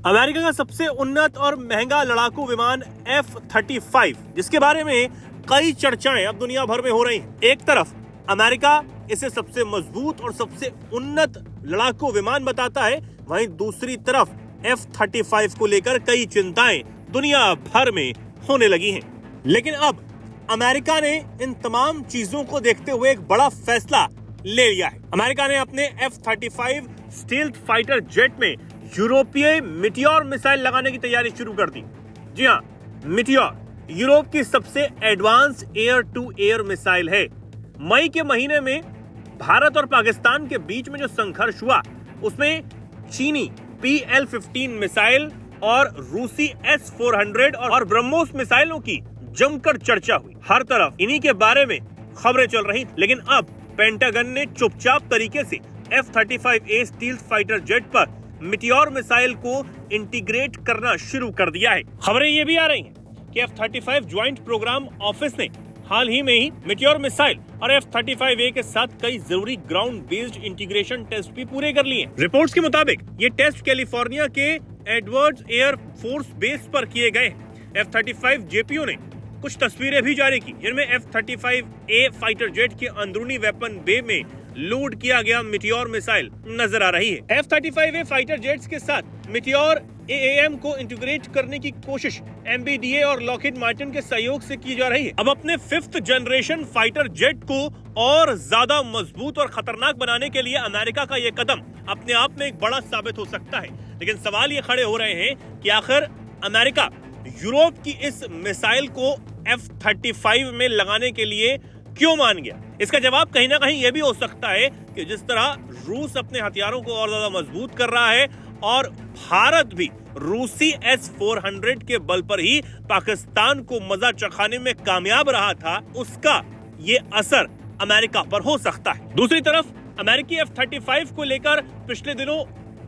America का सबसे उन्नत और महंगा लड़ाकू विमान F-35, जिसके बारे में कई चर्चाएं अब दुनिया भर में हो रही हैं। एक तरफ अमेरिका इसे सबसे मजबूत और सबसे उन्नत लड़ाकू विमान बताता है, वहीं दूसरी तरफ F-35 को लेकर कई चिंताएं दुनिया भर में होने लगी हैं। लेकिन अब अमेरिका ने इन तमाम चीजों को देखते हुए एक बड़ा फैसला ले लिया है। अमेरिका ने अपने F-35 स्टील्थ फाइटर जेट में यूरोपीय मीटियोर मिसाइल लगाने की तैयारी शुरू कर दी। जी हाँ, मीटियोर यूरोप की सबसे advance air to air missile है। मई के महीने में भारत और पाकिस्तान के बीच में जो संघर्ष हुआ, उसमें चीनी PL-15 मिसाइल और रूसी S-400 और ब्रह्मोस मिसाइलों की जमकर चर्चा हुई। हर तरफ इन्हीं के बारे में खबरें चल रही, लेकिन अब पेंटागन ने चुपचाप तरीके से F-35A स्टील्थ फाइटर जेट पर मीटियोर मिसाइल को इंटीग्रेट करना शुरू कर दिया है। खबरें ये भी आ रही हैं कि F-35 ज्वाइंट प्रोग्राम ऑफिस ने हाल ही में ही मीटियोर मिसाइल और F-35A के साथ कई जरूरी ग्राउंड बेस्ड इंटीग्रेशन टेस्ट भी पूरे कर लिए। रिपोर्ट्स के मुताबिक ये टेस्ट कैलिफोर्निया के एडवर्ड्स एयर फोर्स बेस पर किए गए। F-35 JPO ने कुछ तस्वीरें भी जारी की, जिनमें F-35A फाइटर जेट के अंदरूनी वेपन बे में लोड किया गया मीटियोर मिसाइल नजर आ रही है। F-35A फाइटर जेट्स के साथ मीटियोर AAM को इंटीग्रेट करने की कोशिश MBDA और लॉकहीड मार्टिन के सहयोग से की जा रही है। अब अपने 5th जनरेशन फाइटर जेट को और ज्यादा मजबूत और खतरनाक बनाने के लिए अमेरिका का यह कदम अपने आप में एक बड़ा साबित हो सकता है। लेकिन सवाल ये खड़े हो रहे हैं कि आखिर अमेरिका यूरोप की इस मिसाइल को F-35 में लगाने के लिए क्यों मान गया? इसका जवाब कहीं ना कहीं यह भी हो सकता है कि जिस तरह रूस अपने हथियारों को और ज्यादा मजबूत कर रहा है और भारत भी रूसी S-400 के बल पर ही पाकिस्तान को मजा चखाने में कामयाब रहा था, उसका ये असर अमेरिका पर हो सकता है। दूसरी तरफ अमेरिकी F-35 को लेकर पिछले दिनों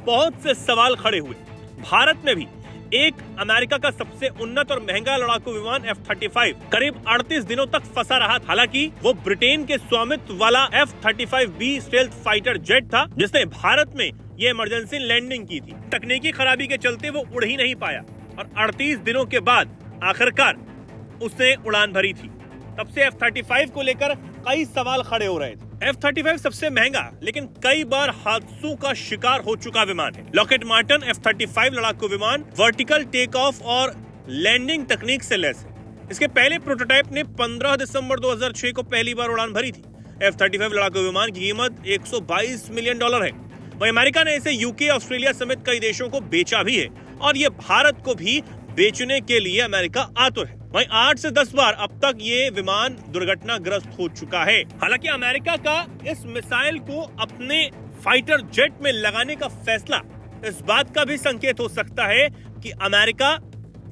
बहुत से सवाल खड़े हुए। भारत में भी एक अमेरिका का सबसे उन्नत और महंगा लड़ाकू विमान F-35 करीब 38 दिनों तक फंसा रहा। हालांकि वो ब्रिटेन के स्वामित्व वाला F-35B स्टेल्थ फाइटर जेट था, जिसने भारत में ये इमरजेंसी लैंडिंग की थी। तकनीकी खराबी के चलते वो उड़ ही नहीं पाया और 38 दिनों के बाद आखिरकार उसने उड़ान भरी थी। तब से F-35 को लेकर कई सवाल खड़े हो रहे थे। F-35 सबसे महंगा लेकिन कई बार हादसों का शिकार हो चुका विमान है। लॉकहीड मार्टिन F-35 लड़ाकू विमान वर्टिकल टेक ऑफ और लैंडिंग तकनीक से लैस है। इसके पहले प्रोटोटाइप ने 15 दिसंबर 2006 को पहली बार उड़ान भरी थी। F-35 लड़ाकू विमान की कीमत $122 मिलियन है। वहीं अमेरिका ने इसे यूके, ऑस्ट्रेलिया समेत कई देशों को बेचा भी है और ये भारत को भी बेचने के लिए अमेरिका आतुर है। वहीं 8 से 10 बार अब तक ये विमान दुर्घटनाग्रस्त हो चुका है। हालांकि अमेरिका का इस मिसाइल को अपने फाइटर जेट में लगाने का फैसला इस बात का भी संकेत हो सकता है कि अमेरिका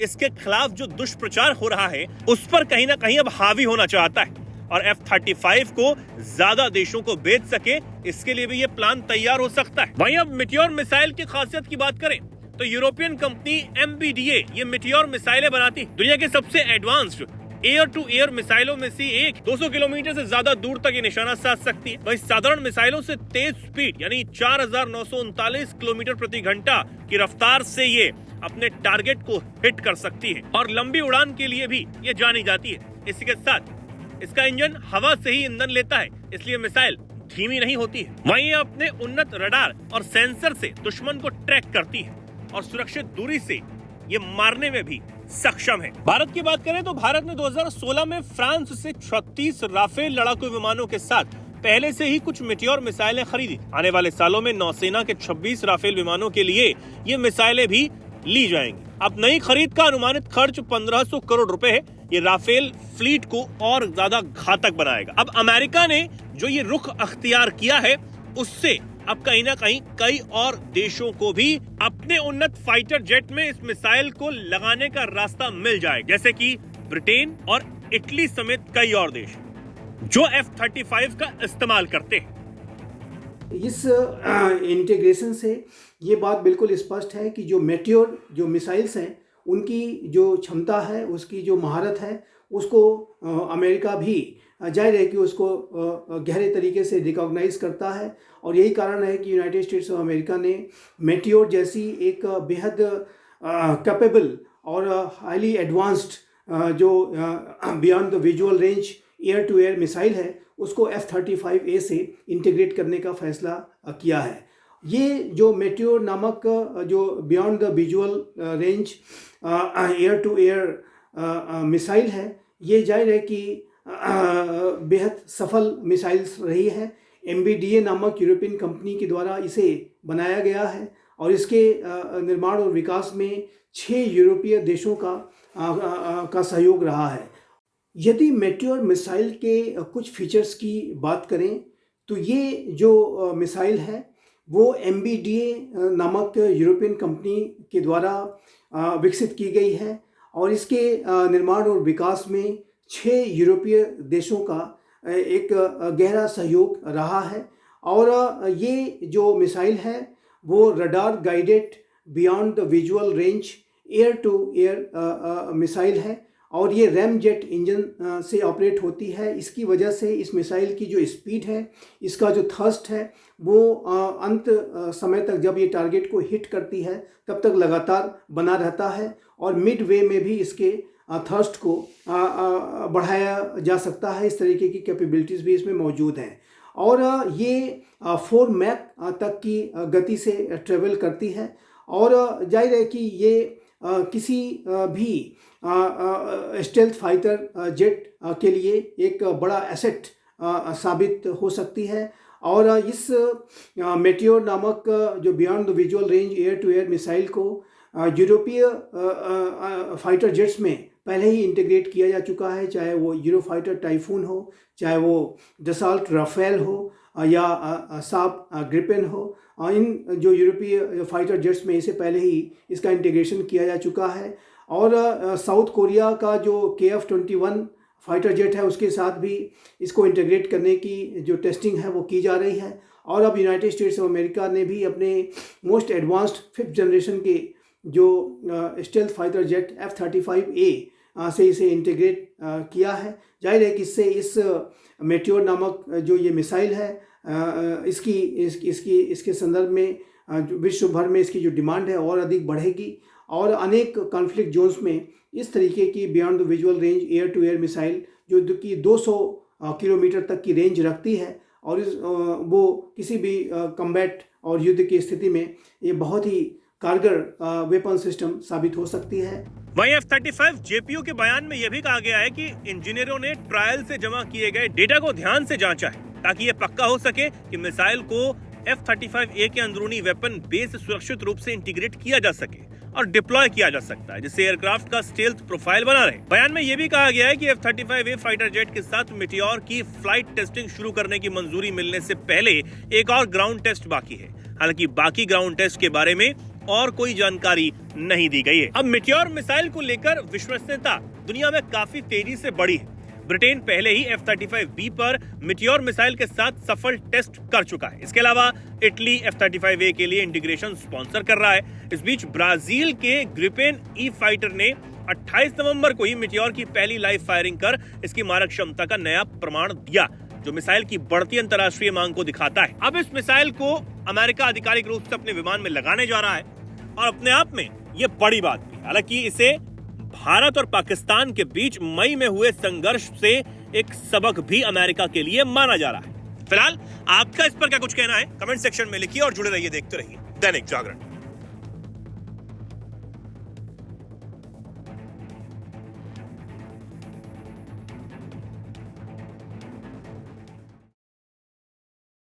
इसके खिलाफ जो दुष्प्रचार हो रहा है उस पर कहीं ना कहीं अब हावी होना चाहता है और F-35 को ज्यादा देशों को बेच सके, इसके लिए भी ये प्लान तैयार हो सकता है। वहीं अब मीटियोर मिसाइल की खासियत की बात करें तो यूरोपियन कंपनी MBDA ये मीटियोर मिसाइलें बनाती। दुनिया के सबसे एडवांस्ड एयर टू एयर मिसाइलों में से एक 200 किलोमीटर से ज्यादा दूर तक ये निशाना साध सकती है। वहीं साधारण मिसाइलों से तेज स्पीड यानी 4939 किलोमीटर प्रति घंटा की रफ्तार से ये अपने टारगेट को हिट कर सकती है और लंबी उड़ान के लिए भी ये जानी जाती है। इसी के साथ इसका इंजन हवा से ही ईंधन लेता है, इसलिए मिसाइल धीमी नहीं होती है। वहीं ये अपने उन्नत रडार और सेंसर से दुश्मन को ट्रैक करती है और सुरक्षित दूरी से ये मारने में भी सक्षम है। भारत की बात करें तो भारत ने 2016 में फ्रांस से 36 राफेल लड़ाकू विमानों के साथ पहले से ही कुछ मीटियोर मिसाइलें खरीदी। आने वाले सालों में नौसेना के 26 राफेल विमानों के लिए ये मिसाइलें भी ली जाएंगी। अब नई खरीद का अनुमानित खर्च 1500 करोड़ रुपए है। ये राफेल फ्लीट को और ज्यादा घातक बनाएगा। अब अमेरिका ने जो ये रुख अख्तियार किया है उससे अब कहीं ना कहीं कई और देशों को भी अपने उन्नत फाइटर जेट में इस मिसाइल को लगाने का रास्ता मिल जाएगा, जैसे कि ब्रिटेन और इटली समेत कई और देश जो F-35 का इस्तेमाल करते हैं। इस इंटीग्रेशन से ये बात बिल्कुल स्पष्ट है कि जो मीटियोर जो मिसाइल्स हैं उनकी जो क्षमता है, उसकी जो महारत है, उसको अमेरिका भी जाहिर है कि उसको गहरे तरीके से रिकॉग्नाइज करता है। और यही कारण है कि यूनाइटेड स्टेट्स ऑफ अमेरिका ने मेटियोर जैसी एक बेहद कैपेबल और हाईली एडवांस्ड जो beyond the visual range air to air missile है उसको F-35A से इंटीग्रेट करने का फैसला किया है। ये जो मेटियोर नामक जो beyond the visual range air to air missile है, ये जाहिर है कि बेहद सफल मिसाइल्स रही है। MBDA नामक यूरोपियन कंपनी के द्वारा इसे बनाया गया है और इसके निर्माण और विकास में 6 यूरोपीय देशों का सहयोग रहा है। यदि मेटियोर मिसाइल के कुछ फीचर्स की बात करें तो ये जो मिसाइल है वो MBDA नामक यूरोपियन कंपनी के द्वारा विकसित की गई है और इसके निर्माण और विकास में 6 यूरोपीय देशों का एक गहरा सहयोग रहा है। और ये जो मिसाइल है वो radar guided beyond the visual range air to air missile है और ये रैम जेट इंजन से ऑपरेट होती है। इसकी वजह से इस मिसाइल की जो स्पीड है, इसका जो थर्स्ट है वो अंत समय तक जब ये टारगेट को हिट करती है तब तक लगातार बना रहता है और मिड वे में भी इसके थर्स्ट को बढ़ाया जा सकता है। इस तरीके की कैपेबिलिटीज़ भी इसमें मौजूद हैं और ये 4 मैक तक की गति से ट्रेवल करती है और जाहिर है कि ये किसी भी स्टेल्थ फाइटर जेट के लिए एक बड़ा एसेट साबित हो सकती है। और इस मेटियोर नामक जो beyond the visual range air to air missile को यूरोपीय फाइटर जेट्स में पहले ही इंटीग्रेट किया जा चुका है, चाहे वो यूरोफाइटर टाइफून हो, चाहे वो डसाल्ट राफेल हो या साब ग्रिपेन हो। इन जो यूरोपीय फाइटर जेट्स में इसे पहले ही इसका इंटीग्रेशन किया जा चुका है और साउथ कोरिया का जो KF-21 फाइटर जेट है उसके साथ भी इसको इंटीग्रेट करने की जो टेस्टिंग है वो की जा रही है। और अब यूनाइटेड स्टेट्स ऑफ अमेरिका ने भी अपने मोस्ट एडवांस्ड 5th जनरेशन के जो स्टेल्थ फाइटर जेट F-35A से इसे इंटीग्रेट किया है। जाहिर है कि इससे इस मेटियोर नामक जो ये मिसाइल है इसके संदर्भ में विश्व भर में इसकी जो डिमांड है और अधिक बढ़ेगी और अनेक कॉन्फ्लिक्ट जोन्स में इस तरीके की beyond the visual range air to air missile जो कि 200 किलोमीटर तक की रेंज रखती है और वो किसी भी कम्बैट और युद्ध की स्थिति में ये बहुत ही कारगर वेपन सिस्टम साबित हो सकती है। वहीं F-35 JPO के बयान में यह भी कहा गया है कि इंजीनियरों ने ट्रायल से जमा किए गए डेटा को ध्यान से जांचा है ताकि यह पक्का हो सके कि मिसाइल को F-35A के अंदरूनी वेपन बेस सुरक्षित रूप से इंटीग्रेट किया जा सके और डिप्लॉय किया जा सकता है, जिससे एयरक्राफ्ट का स्टेल्थ प्रोफाइल बना रहे। बयान में यह भी कहा गया है कि F-35A फाइटर जेट के साथ मेटियोर की फ्लाइट टेस्टिंग शुरू करने की मंजूरी मिलने से पहले एक और ग्राउंड टेस्ट बाकी है। हालांकि बाकी ग्राउंड टेस्ट के बारे में और कोई जानकारी नहीं दी गई है। अब मेटियोर मिसाइल को लेकर विश्वसनीयता दुनिया में काफी तेजी से बढ़ी है। ब्रिटेन पहले ही F-35B पर मेटियोर मिसाइल के साथ सफल टेस्ट कर चुका है। इसके अलावा इटली F-35A के लिए इंटीग्रेशन स्पॉन्सर कर रहा है। इस बीच ब्राजील के ग्रिपेन ई फाइटर ने 28 नवंबर को ही मेटियोर की पहली लाइव फायरिंग कर इसकी मारक क्षमता का नया प्रमाण दिया, जो मिसाइल की बढ़ती अंतर्राष्ट्रीय मांग को दिखाता है। अब इस मिसाइल को अमेरिका आधिकारिक रूप से अपने विमान में लगाने जा रहा है और अपने आप में यह बड़ी बात भी। हालांकि इसे भारत और पाकिस्तान के बीच मई में हुए संघर्ष से एक सबक भी अमेरिका के लिए माना जा रहा है। फिलहाल आपका इस पर क्या कुछ कहना है कमेंट सेक्शन में लिखिए और जुड़े रहिए, देखते रहिए दैनिक जागरण।